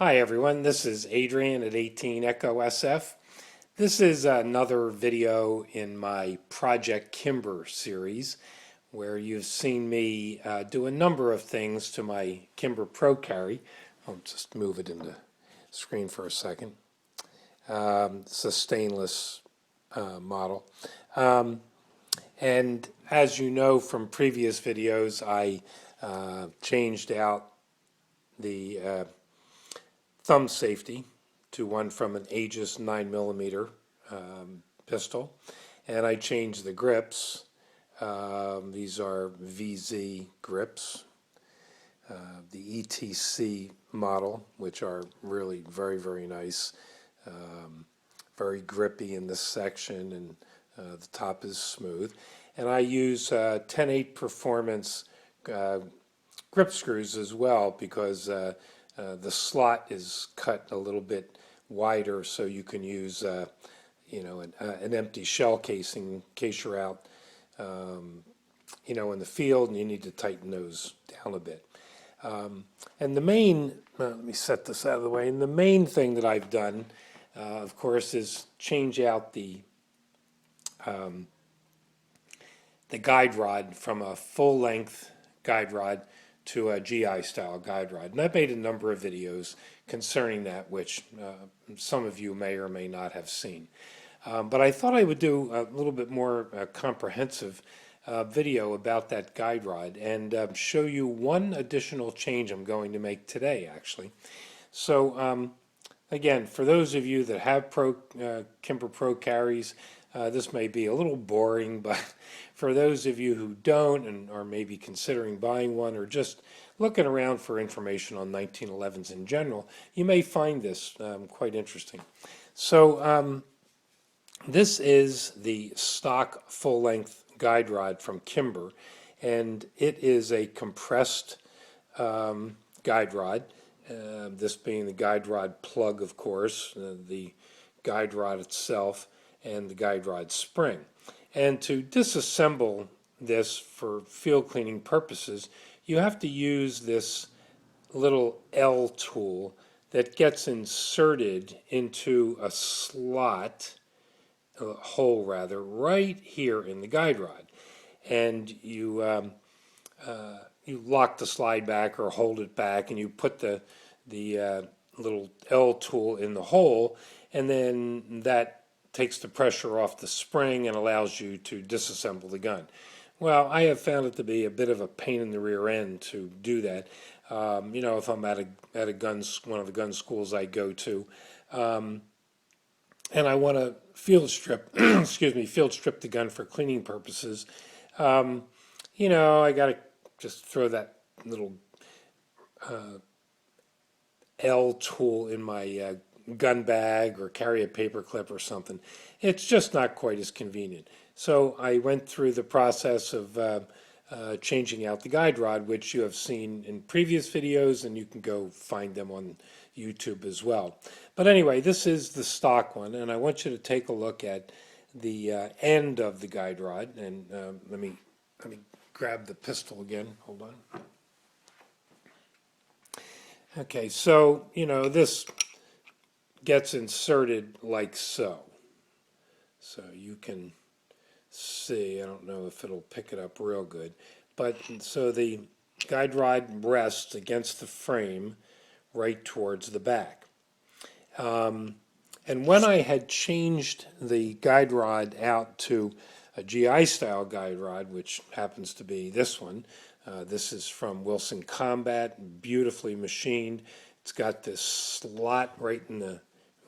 Hi everyone, this is Adrian at 18 Echo SF. This is another video in my Project Kimber series where you've seen me do a number of things to my Kimber Pro Carry. I'll just move it in the screen for a second. It's a stainless model. And as you know from previous videos, I changed out the thumb safety to one from an Aegis 9mm pistol, and I changed the grips. These are VZ grips, the ETC model, which are really very, very nice, very grippy in this section, and the top is smooth. And I use 10/8 Performance grip screws as well because the slot is cut a little bit wider, so you can use an empty shell casing in case you're out in the field and you need to tighten those down a bit. And the main, let me set this out of the way, and the main thing that I've done, of course, is change out the guide rod from a full-length guide rod to a GI style guide rod. And I've made a number of videos concerning that, which some of you may or may not have seen. But I thought I would do a little bit more comprehensive video about that guide rod and show you one additional change I'm going to make today, actually. So again, for those of you that have Kimber Pro carries, this may be a little boring, but for those of you who don't and are maybe considering buying one or just looking around for information on 1911s in general, you may find this quite interesting. So this is the stock full-length guide rod from Kimber, and it is a compressed guide rod, this being the guide rod plug, of course, the guide rod itself, and the guide rod spring. And to disassemble this for field cleaning purposes, you have to use this little L tool that gets inserted into a slot, a hole rather, right here in the guide rod. And you lock the slide back or hold it back, and you put the little L tool in the hole, and then that takes the pressure off the spring and allows you to disassemble the gun. Well, I have found it to be a bit of a pain in the rear end to do that. If I'm at one of the gun schools I go to, and I want to field strip, field strip the gun for cleaning purposes, I got to just throw that little L tool in my gun bag or carry a paper clip or something. It's just not quite as convenient. So I went through the process of changing out the guide rod, which you have seen in previous videos, and you can go find them on YouTube as well. But anyway, this is the stock one, and I want you to take a look at the end of the guide rod. And let me grab the pistol again. Hold on. Okay, so this gets inserted like so. So you can see, I don't know if it'll pick it up real good, but so the guide rod rests against the frame right towards the back. And when I had changed the guide rod out to a GI style guide rod, which happens to be this one, this is from Wilson Combat, beautifully machined. It's got this slot right in the,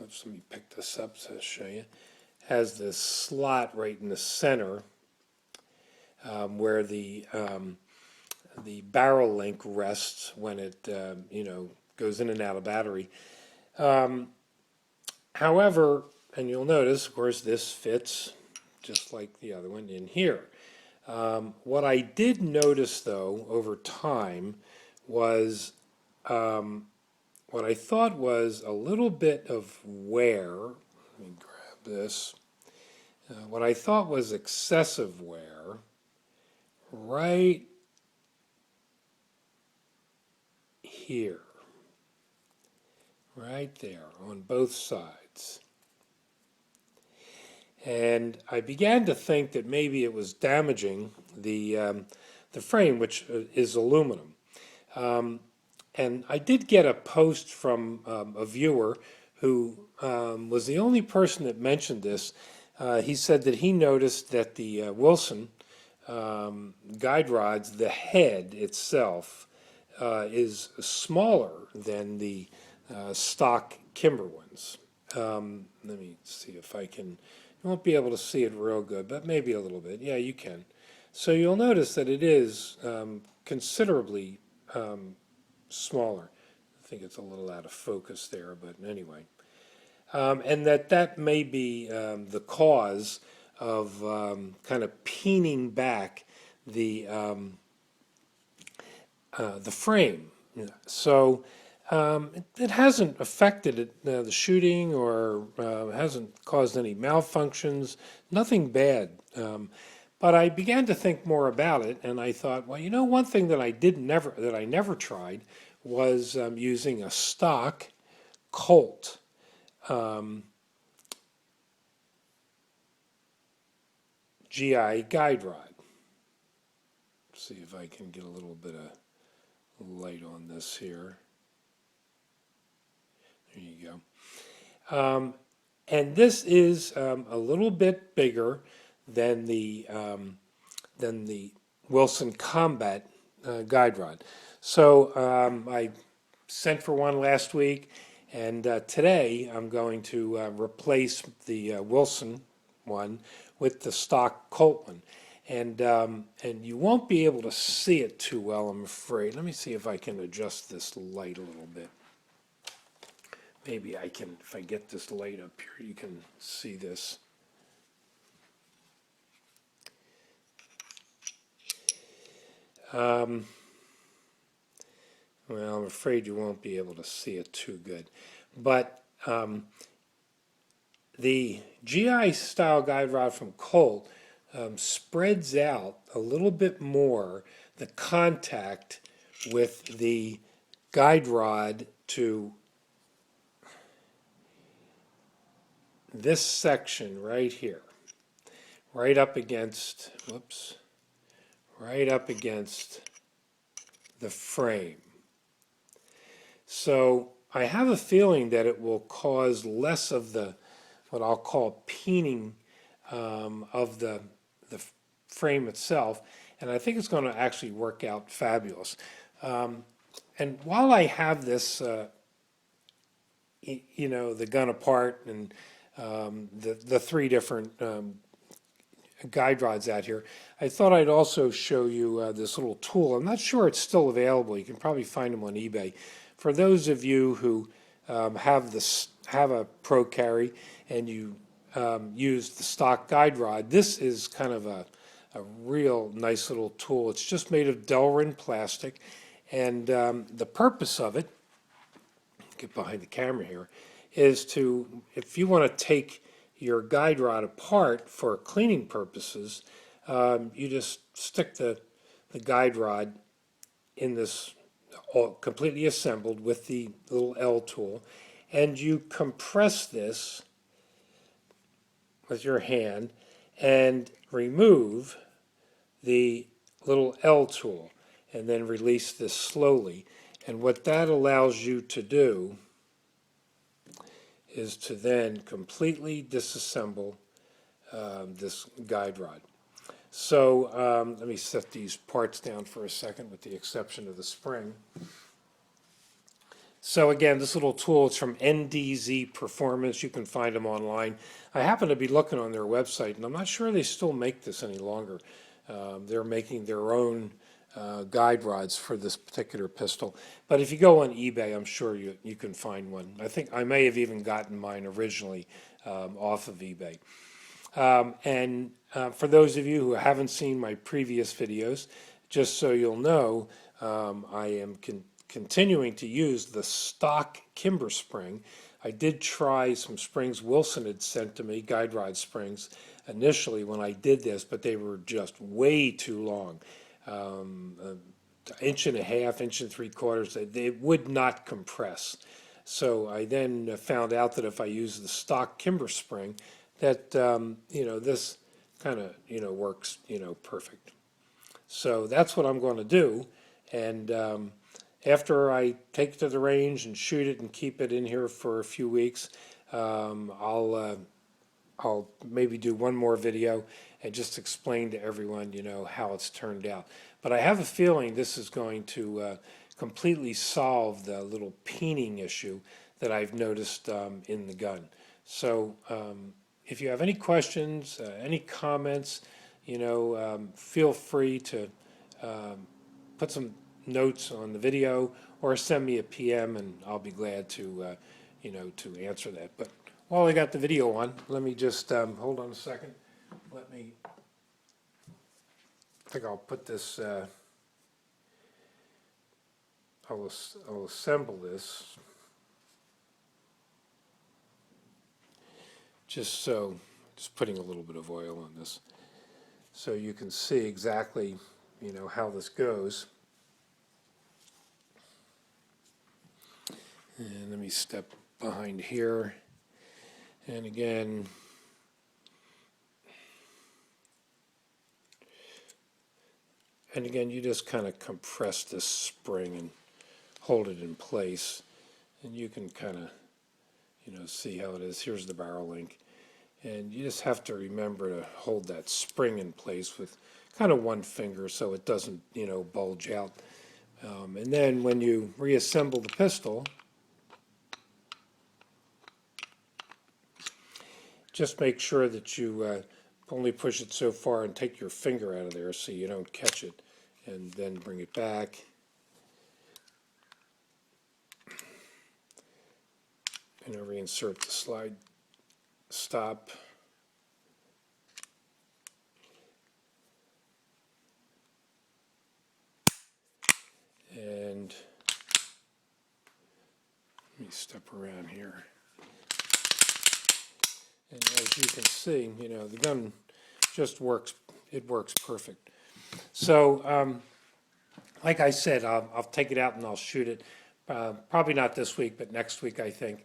let me pick this up to show you. Has this slot right in the center where the barrel link rests when it goes in and out of battery. However, and you'll notice, of course, this fits just like the other one in here. What I did notice, though, over time was what I thought was a little bit of wear. Let me grab this. What I thought was excessive wear right here. right there on both sides. And I began to think that maybe it was damaging the frame, which is aluminum. Um, and I did get a post from a viewer who was the only person that mentioned this. He said that he noticed that the Wilson guide rods, the head itself, is smaller than the stock Kimber ones. Let me see if I can. You won't be able to see it real good, but maybe a little bit. Yeah, you can. So you'll notice that it is considerably smaller. I think it's a little out of focus there, but anyway. And that may be the cause of kind of peening back the frame. So it hasn't affected the shooting or hasn't caused any malfunctions, nothing bad. But I began to think more about it, and I thought, well, you know, one thing that I never tried was using a stock Colt GI guide rod. See if I can get a little bit of light on this here. There you go. And this is a little bit bigger than the Wilson Combat guide rod. So I sent for one last week, and today I'm going to replace the Wilson one with the stock Colt one. And you won't be able to see it too well, I'm afraid. Let me see if I can adjust this light a little bit. Maybe I can, if I get this light up here, you can see this. Well, I'm afraid you won't be able to see it too good. But the GI style guide rod from Colt spreads out a little bit more the contact with the guide rod to this section right here, right up against, whoops, right up against the frame. So I have a feeling that it will cause less of the, what I'll call peening of the frame itself, and I think it's going to actually work out fabulous. And while I have this, you know, the gun apart and the three different guide rods out here, I thought I'd also show you this little tool. I'm not sure it's still available. You can probably find them on eBay. For those of you who have a pro carry and you use the stock guide rod, this is kind of a real nice little tool. It's just made of Delrin plastic, and the purpose of it, get behind the camera here, is to, if you want to take your guide rod apart for cleaning purposes, you just stick the guide rod in this, all completely assembled with the little L tool, and you compress this with your hand and remove the little L tool, and then release this slowly. And what that allows you to do is to then completely disassemble this guide rod. So let me set these parts down for a second, with the exception of the spring. So again, this little tool is from NDZ Performance. You can find them online. I happen to be looking on their website, and I'm not sure they still make this any longer. They're making their own guide rods for this particular pistol. But if you go on eBay, I'm sure you can find one. I think I may have even gotten mine originally off of eBay. And for those of you who haven't seen my previous videos, just so you'll know, I am continuing to use the stock Kimber spring. I did try some springs Wilson had sent to me, guide rod springs, initially when I did this, but they were just way too long. An inch and a half, inch and three quarters, they would not compress. So I then found out that if I use the stock Kimber spring, that this kind of works perfect. So that's what I'm going to do, and after I take it to the range and shoot it and keep it in here for a few weeks, I'll maybe do one more video and just explain to everyone, how it's turned out. But I have a feeling this is going to completely solve the little peening issue that I've noticed in the gun. So if you have any questions, any comments, feel free to put some notes on the video or send me a PM, and I'll be glad to, to answer that. But while I got the video on, let me just hold on a second. I think I'll put this. I'll assemble this just putting a little bit of oil on this so you can see exactly how this goes. And let me step behind here, and again you just kind of compress this spring and hold it in place, and you can kind of see how it is. Here's the barrel link, and you just have to remember to hold that spring in place with kind of one finger so it doesn't bulge out. And then when you reassemble the pistol, just make sure that you only push it so far and take your finger out of there so you don't catch it, and then bring it back. And reinsert the slide stop. And let me step around here. And as you can see, the gun just works. It works perfect. So, like I said, I'll take it out and I'll shoot it. Probably not this week, but next week, I think.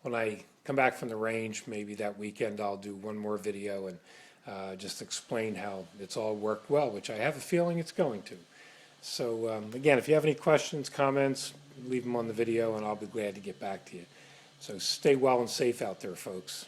When I come back from the range, maybe that weekend, I'll do one more video and just explain how it's all worked well, which I have a feeling it's going to. So, again, if you have any questions, comments, leave them on the video, and I'll be glad to get back to you. So stay well and safe out there, folks.